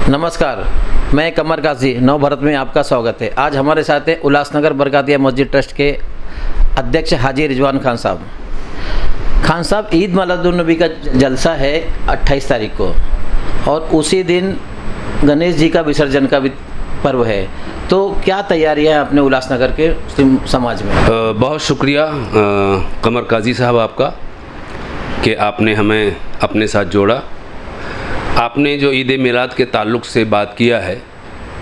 नमस्कार, मैं कमर काजी नव भारत में आपका स्वागत है। आज हमारे साथ है उल्लासनगर बरकातिया मस्जिद ट्रस्ट के अध्यक्ष हाजी रिजवान खान साहब। खान साहब, ईद मिलादुन्नबी का जलसा है 28 तारीख को और उसी दिन गणेश जी का विसर्जन का भी पर्व है, तो क्या तैयारियां हैं अपने उल्लासनगर के मुस्लिम समाज में? बहुत शुक्रिया कमर काजी साहब आपका कि आपने हमें अपने साथ जोड़ा। आपने जो ईद मिलाद के ताल्लुक़ से बात किया है,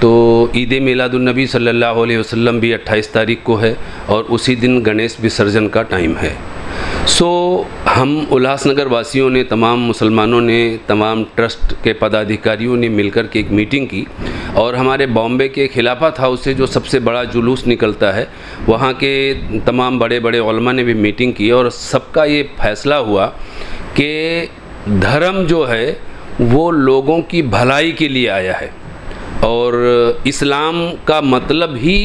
तो ईद मिलादुन्नबी सल्लल्लाहु अलैहि वसल्लम भी 28 तारीख को है और उसी दिन गणेश विसर्जन का टाइम है। हम उल्लासनगर वासियों ने, तमाम मुसलमानों ने, तमाम ट्रस्ट के पदाधिकारियों ने मिलकर के एक मीटिंग की और हमारे बॉम्बे के खिलाफत हाउस से जो सबसे बड़ा जुलूस निकलता है, वहाँ के तमाम बड़े बड़े उलमा ने भी मीटिंग की और सबका ये फैसला हुआ कि धर्म जो है वो लोगों की भलाई के लिए आया है और इस्लाम का मतलब ही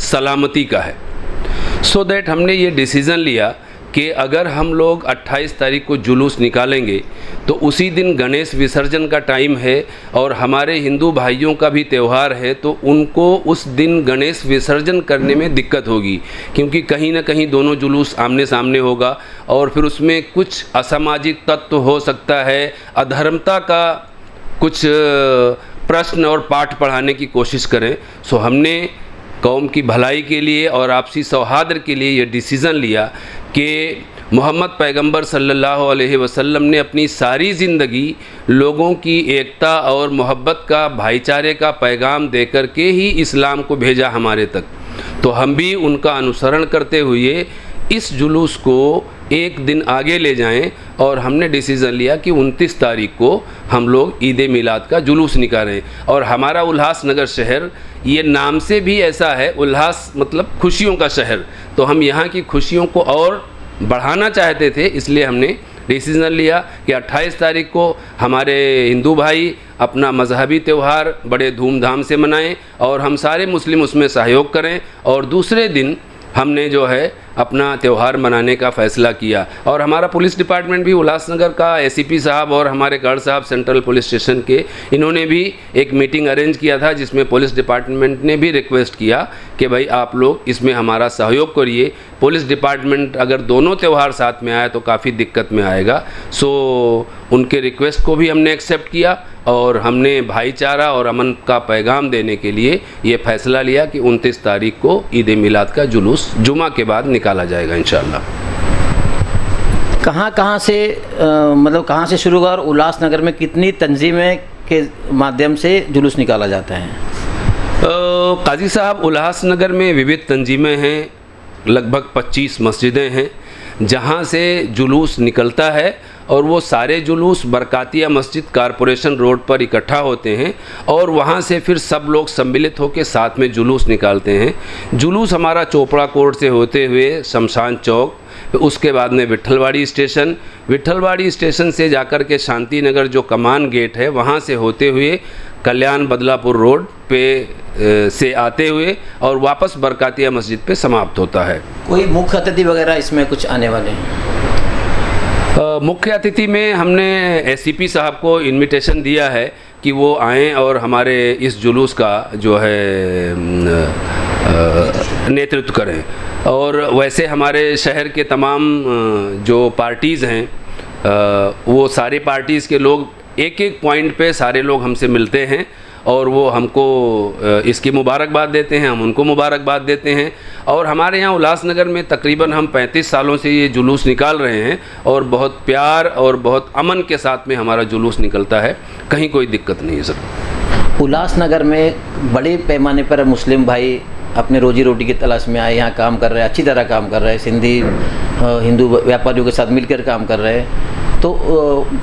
सलामती का है। सो दैट हमने ये डिसीज़न लिया कि अगर हम लोग 28 तारीख को जुलूस निकालेंगे तो उसी दिन गणेश विसर्जन का टाइम है और हमारे हिंदू भाइयों का भी त्यौहार है, तो उनको उस दिन गणेश विसर्जन करने में दिक्कत होगी, क्योंकि कहीं ना कहीं दोनों जुलूस आमने सामने होगा और फिर उसमें कुछ असामाजिक तत्व हो सकता है, अधर्मता का कुछ प्रश्न और पाठ पढ़ाने की कोशिश करें। सो हमने कौम की भलाई के लिए और आपसी सौहार्द के लिए ये डिसीज़न लिया कि मोहम्मद पैगंबर सल्लल्लाहु अलैहि वसल्लम ने अपनी सारी ज़िंदगी लोगों की एकता और मोहब्बत का, भाईचारे का पैगाम देकर के ही इस्लाम को भेजा हमारे तक। तो हम भी उनका अनुसरण करते हुए इस जुलूस को एक दिन आगे ले जाएं और हमने डिसीज़न लिया कि 29 तारीख को हम लोग ईद मिलाद का जुलूस निकालें। और हमारा उल्लासनगर शहर, ये नाम से भी ऐसा है, उल्लास मतलब खुशियों का शहर, तो हम यहाँ की खुशियों को और बढ़ाना चाहते थे, इसलिए हमने डिसीज़न लिया कि 28 तारीख को हमारे हिंदू भाई अपना मजहबी त्यौहार बड़े धूमधाम से मनाएं और हम सारे मुस्लिम उसमें सहयोग करें और दूसरे दिन हमने जो है अपना त्यौहार मनाने का फ़ैसला किया। और हमारा पुलिस डिपार्टमेंट भी, उल्लासनगर का एसीपी साहब और हमारे गार्ड साहब सेंट्रल पुलिस स्टेशन के, इन्होंने भी एक मीटिंग अरेंज किया था जिसमें पुलिस डिपार्टमेंट ने भी रिक्वेस्ट किया कि भाई आप लोग इसमें हमारा सहयोग करिए। पुलिस डिपार्टमेंट अगर दोनों त्यौहार साथ में आए तो काफ़ी दिक्कत में आएगा। सो उनके रिक्वेस्ट को भी हमने एक्सेप्ट किया और हमने भाईचारा और अमन का पैगाम देने के लिए ये फ़ैसला लिया कि 29 तारीख को ईद मिलाद का जुलूस जुमा के बाद निकाला जाएगा इंशाअल्लाह। कहाँ से मतलब कहाँ से शुरू हुआ और उल्लासनगर में कितनी तंजीमें के माध्यम से जुलूस निकाला जाता है? काजी साहब, उल्लासनगर में विविध तंजीमें हैं, लगभग 25 मस्जिदें हैं जहाँ से जुलूस निकलता है और वो सारे जुलूस बरकातिया मस्जिद कारपोरेशन रोड पर इकट्ठा होते हैं और वहाँ से फिर सब लोग सम्मिलित होकर साथ में जुलूस निकालते हैं। जुलूस हमारा चोपड़ा कोर्ट से होते हुए शमशान चौक, उसके बाद में विट्ठलवाड़ी स्टेशन से जाकर के शांति नगर जो कमान गेट है वहाँ से होते हुए कल्याण बदलापुर रोड पे से आते हुए और वापस बरकातिया मस्जिद पे समाप्त होता है। कोई मुख्य अतिथि वगैरह इसमें कुछ आने वाले हैं? मुख्य अतिथि में हमने एसीपी साहब को इनविटेशन दिया है कि वो आएँ और हमारे इस जुलूस का जो है नेतृत्व करें। और वैसे हमारे शहर के तमाम जो पार्टीज़ हैं वो सारे पार्टीज़ के लोग एक एक पॉइंट पे सारे लोग हमसे मिलते हैं और वो हमको इसकी मुबारकबाद देते हैं, हम उनको मुबारकबाद देते हैं। और हमारे यहाँ उल्लासनगर में तकरीबन हम 35 सालों से ये जुलूस निकाल रहे हैं और बहुत प्यार और बहुत अमन के साथ में हमारा जुलूस निकलता है, कहीं कोई दिक्कत नहीं है सर। उल्लासनगर में बड़े पैमाने पर मुस्लिम भाई अपने रोजी रोटी की तलाश में आए, यहाँ काम कर रहे हैं, अच्छी तरह काम कर रहे हैं, सिंधी हिंदू व्यापारियों के साथ मिलकर काम कर रहे हैं। तो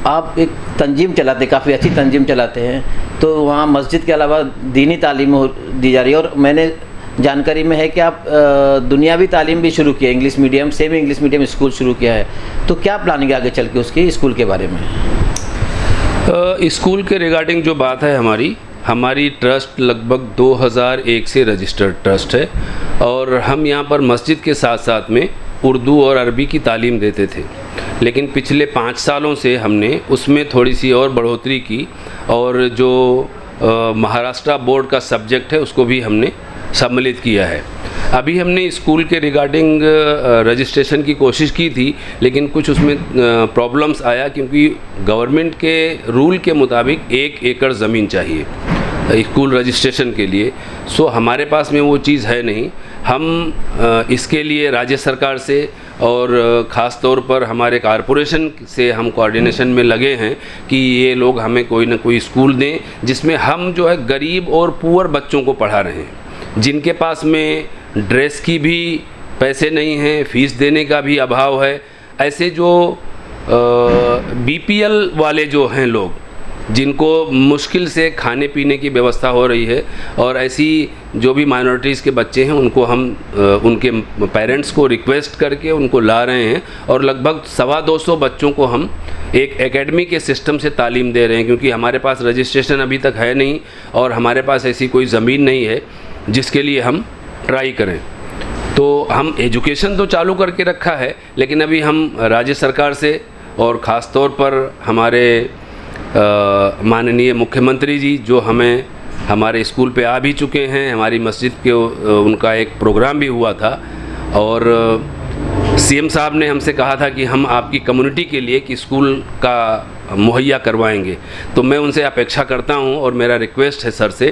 आप एक तंजीम चलाते, काफ़ी अच्छी तंजीम चलाते हैं, तो वहाँ मस्जिद के अलावा दीनी तालीम दी जा रही है और मैंने जानकारी में है कि आप दुनियावी तालीम भी शुरू किया, English medium, semi English medium school शुरू किया है, तो क्या प्लानिंग है आगे चल के उसकी, स्कूल के बारे में? स्कूल के रिगार्डिंग जो बात है, हमारी ट्रस्ट लगभग 2001 से रजिस्टर्ड ट्रस्ट है और हम यहाँ पर मस्जिद के साथ साथ में उर्दू और अरबी की तालीम देते थे। लेकिन पिछले 5 सालों से हमने उसमें थोड़ी सी और बढ़ोतरी की और जो महाराष्ट्र बोर्ड का सब्जेक्ट है उसको भी हमने सम्मिलित किया है। अभी हमने स्कूल के रिगार्डिंग रजिस्ट्रेशन की कोशिश की थी, लेकिन कुछ उसमें प्रॉब्लम्स आया, क्योंकि गवर्नमेंट के रूल के मुताबिक 1 एकड़ ज़मीन चाहिए स्कूल रजिस्ट्रेशन के लिए। सो हमारे पास में वो चीज़ है नहीं। हम इसके लिए राज्य सरकार से और ख़ास तौर पर हमारे कॉरपोरेशन से हम कोऑर्डिनेशन में लगे हैं कि ये लोग हमें कोई ना कोई स्कूल दें जिसमें हम जो है गरीब और पुअर बच्चों को पढ़ा रहे हैं, जिनके पास में ड्रेस की भी पैसे नहीं हैं, फ़ीस देने का भी अभाव है। ऐसे जो बीपीएल वाले जो हैं लोग, जिनको मुश्किल से खाने पीने की व्यवस्था हो रही है, और ऐसी जो भी माइनॉरिटीज़ के बच्चे हैं उनको हम उनके पेरेंट्स को रिक्वेस्ट करके उनको ला रहे हैं, और लगभग 225 बच्चों को हम एक एकेडमी के सिस्टम से तालीम दे रहे हैं, क्योंकि हमारे पास रजिस्ट्रेशन अभी तक है नहीं और हमारे पास ऐसी कोई ज़मीन नहीं है जिसके लिए हम ट्राई करें। तो हम एजुकेशन तो चालू करके रखा है, लेकिन अभी हम राज्य सरकार से और ख़ास तौर पर हमारे माननीय मुख्यमंत्री जी जो हमें हमारे स्कूल पे आ भी चुके हैं, हमारी मस्जिद के उनका एक प्रोग्राम भी हुआ था, और सीएम साहब ने हमसे कहा था कि हम आपकी कम्युनिटी के लिए कि स्कूल का मुहैया करवाएंगे। तो मैं उनसे अपेक्षा करता हूं और मेरा रिक्वेस्ट है सर से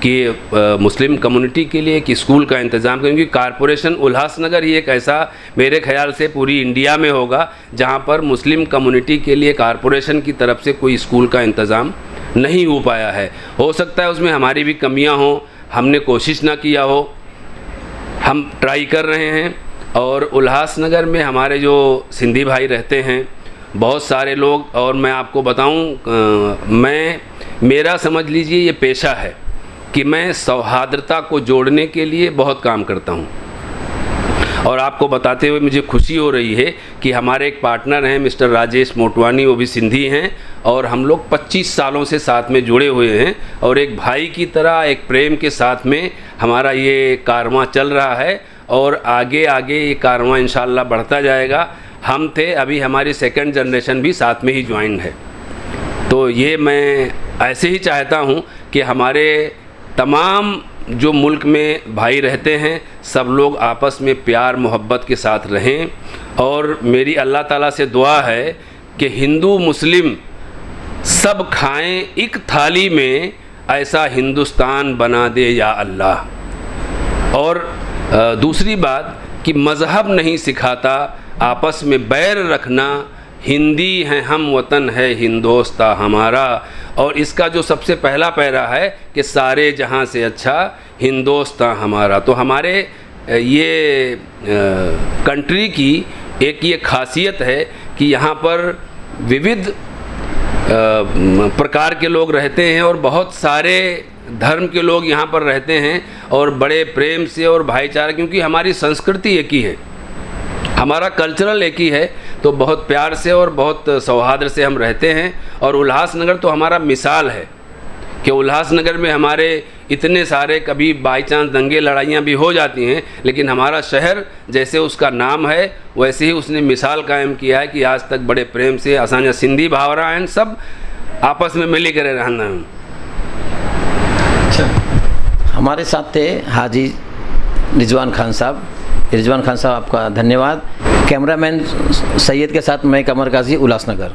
कि मुस्लिम कम्युनिटी के लिए कि स्कूल का इंतज़ाम करें, क्योंकि कॉरपोरेशन उल्लासनगर ही एक ऐसा मेरे ख्याल से पूरी इंडिया में होगा जहां पर मुस्लिम कम्युनिटी के लिए कॉरपोरेशन की तरफ से कोई स्कूल का इंतज़ाम नहीं हो पाया है। हो सकता है उसमें हमारी भी कमियाँ हों, हमने कोशिश ना किया हो, हम ट्राई कर रहे हैं। और उल्लासनगर में हमारे जो सिंधी भाई रहते हैं बहुत सारे लोग, और मैं आपको बताऊं, मेरा समझ लीजिए ये पेशा है कि मैं सौहार्दता को जोड़ने के लिए बहुत काम करता हूं। और आपको बताते हुए मुझे खुशी हो रही है कि हमारे एक पार्टनर हैं मिस्टर राजेश मोटवानी, वो भी सिंधी हैं, और हम लोग 25 सालों से साथ में जुड़े हुए हैं, और एक भाई की तरह एक प्रेम के साथ में हमारा ये कारवां चल रहा है, और आगे आगे ये कारवां इंशाल्लाह बढ़ता जाएगा। हम थे, अभी हमारी 2nd जनरेशन भी साथ में ही ज्वाइन है। तो ये मैं ऐसे ही चाहता हूँ कि हमारे तमाम जो मुल्क में भाई रहते हैं सब लोग आपस में प्यार मोहब्बत के साथ रहें, और मेरी अल्लाह ताला से दुआ है कि हिंदू मुस्लिम सब खाएं एक थाली में, ऐसा हिंदुस्तान बना दे या अल्लाह। और दूसरी बात कि मज़हब नहीं सिखाता आपस में बैर रखना, हिंदी हैं हम वतन है हिंदोस्ता हमारा, और इसका जो सबसे पहला पैरा है कि सारे जहां से अच्छा हिंदोस्ता हमारा। तो हमारे ये कंट्री की एक ये खासियत है कि यहाँ पर विविध प्रकार के लोग रहते हैं, और बहुत सारे धर्म के लोग यहाँ पर रहते हैं, और बड़े प्रेम से और भाईचारा, क्योंकि हमारी संस्कृति एक ही है, हमारा कल्चरल एक ही है, तो बहुत प्यार से और बहुत सौहार्द से हम रहते हैं। और उल्लासनगर तो हमारा मिसाल है कि उल्लासनगर में हमारे इतने सारे कभी बाई चांस दंगे लड़ाइयाँ भी हो जाती हैं, लेकिन हमारा शहर जैसे उसका नाम है वैसे ही उसने मिसाल कायम किया है कि आज तक बड़े प्रेम से असांजा सिंधी भावरा आहिनि, सब आपस में मिली करे रहंदा आहियूं। हमारे साथ थे हाजी रिजवान खान साहब। रिजवान खान साहब आपका धन्यवाद। कैमरामैन सैयद के साथ मैं कमर काजी, उल्लासनगर।